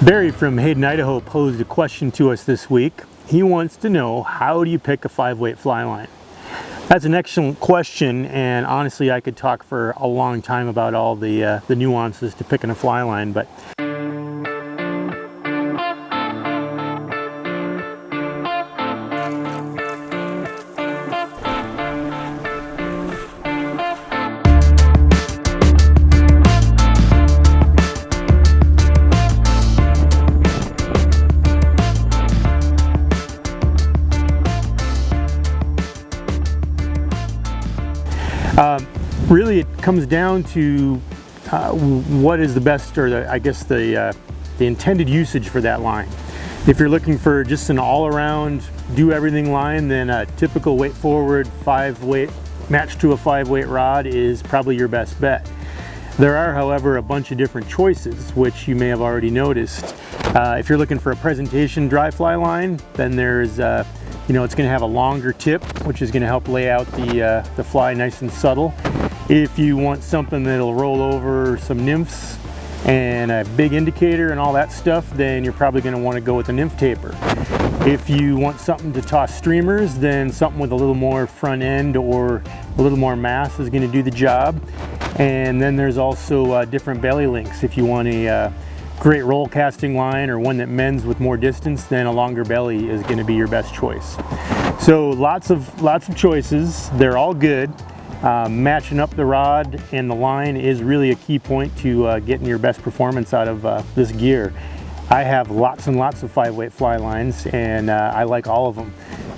Barry from Hayden, Idaho posed a question to us this week. He wants to know, how do you pick a 5-weight fly line? That's an excellent question, and honestly I could talk for a long time about all the nuances to picking a fly line, but really it comes down to what is the best, or I guess the intended usage for that line. If you're looking for just an all-around do everything line, then a typical weight forward 5-weight matched to a 5-weight rod is probably your best bet. There are, however, a bunch of different choices, which you may have already noticed. If you're looking for a presentation dry fly line, then there's it's going to have a longer tip, which is going to help lay out the fly nice and subtle. If you want something that'll roll over some nymphs and a big indicator and all that stuff, then you're probably going to want to go with a nymph taper. If you want something to toss streamers, then something with a little more front end or a little more mass is going to do the job. And then there's also different belly lengths. If you want a great roll casting line or one that mends with more distance, then a longer belly is going to be your best choice. So lots of choices. They're all good. Matching up the rod and the line is really a key point to getting your best performance out of this gear. I have lots and lots of 5-weight fly lines, and I like all of them.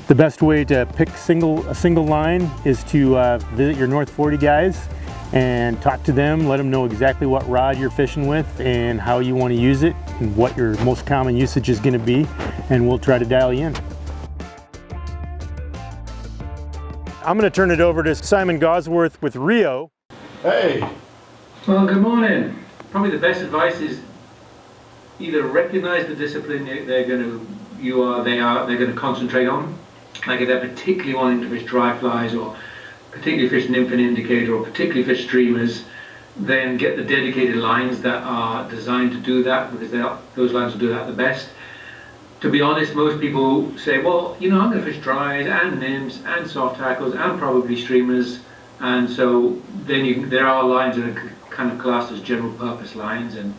The best way to pick a single line is to visit your North 40 guys and talk to them, let them know exactly what rod you're fishing with and how you want to use it and what your most common usage is going to be, and we'll try to dial you in. I'm going to turn it over to Simon Gawesworth with Rio. Hey! Well, good morning. Probably the best advice is either recognize the discipline they're going to concentrate on. Like if they're particularly wanting to fish dry flies, or particularly fish nymph and indicator, or particularly fish streamers, then get the dedicated lines that are designed to do that, because those lines will do that the best. To be honest, most people say, well, I'm going to fish dries and nymphs and soft tackles and probably streamers, and so then there are lines that are kind of classed as general purpose lines, and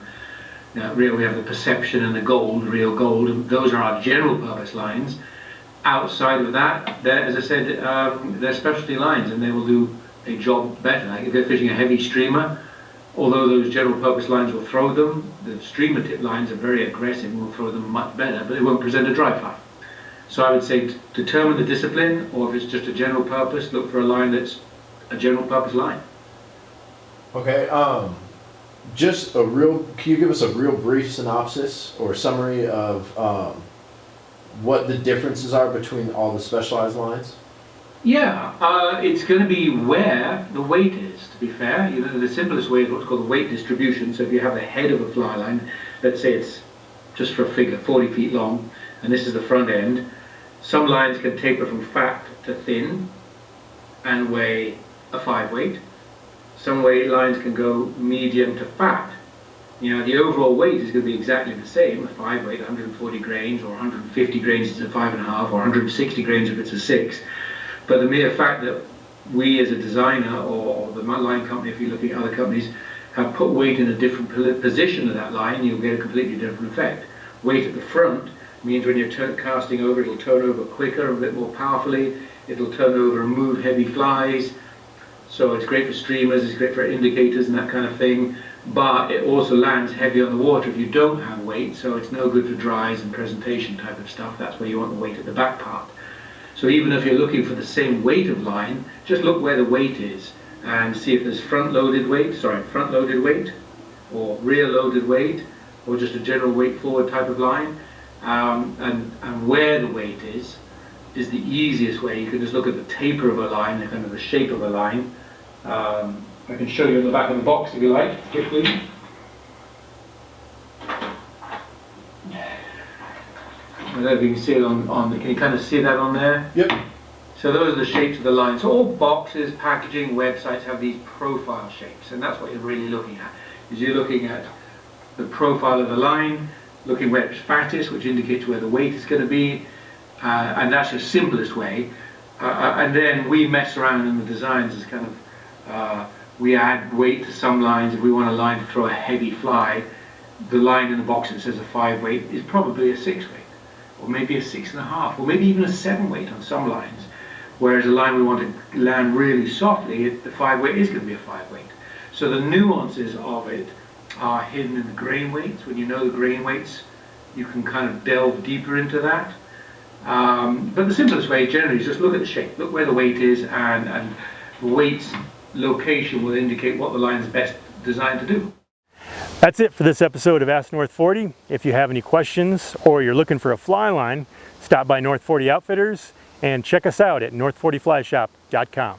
Rio, we have the Perception and the Gold, Rio Gold, and those are our general purpose lines. Outside of that, as I said, they're specialty lines, and they will do a job better. Like if they're fishing a heavy streamer, although those general purpose lines will throw them, the streamer tip lines are very aggressive and will throw them much better, but they won't present a dry fly. So I would say determine the discipline, or if it's just a general purpose, look for a line that's a general purpose line. Okay, can you give us a real brief synopsis or summary of what the differences are between all the specialized lines? Yeah, it's going to be where the weight is, to be fair. The simplest way is what's called the weight distribution. So if you have the head of a fly line, let's say it's, just for a figure, 40 feet long, and this is the front end, some lines can taper from fat to thin and weigh a 5-weight. Some lines can go medium to fat. The overall weight is going to be exactly the same, a 5-weight, 140 grains, or 150 grains if it's a 5.5, or 160 grains if it's a 6. But the mere fact that we as a designer, or the line company, if you're looking at other companies, have put weight in a different position of that line, you'll get a completely different effect. Weight at the front means when you're casting over, it'll turn over quicker, a bit more powerfully, it'll turn over and move heavy flies. So it's great for streamers, it's great for indicators and that kind of thing, but it also lands heavy on the water if you don't have weight, so it's no good for dries and presentation type of stuff. That's where you want the weight at the back part. So even if you're looking for the same weight of line, just look where the weight is and see if there's front loaded weight, or rear loaded weight, or just a general weight forward type of line, and where the weight is the easiest way. You can just look at the taper of a line, kind of the shape of a line. I can show you in the back of the box if you like, quickly. I don't know if you can see it can you kind of see that on there? Yep. So those are the shapes of the lines. So all boxes, packaging, websites have these profile shapes, and that's what you're really looking at. Is you're looking at the profile of the line, looking where it's fattest, which indicates where the weight is going to be, and that's the simplest way. And then we mess around in the designs as kind of, we add weight to some lines. If we want a line to throw a heavy fly, the line in the box that says a 5 weight is probably a 6 weight, or maybe a 6.5, or maybe even a 7 weight on some lines. Whereas a line we want to land really softly, the 5 weight is going to be a 5 weight. So the nuances of it are hidden in the grain weights. When you know the grain weights, you can kind of delve deeper into that. But the simplest way generally is just look at the shape, look where the weight is, and the weight's location will indicate what the line is best designed to do. That's it for this episode of Ask North 40. If you have any questions or you're looking for a fly line, stop by North 40 Outfitters and check us out at north40flyshop.com.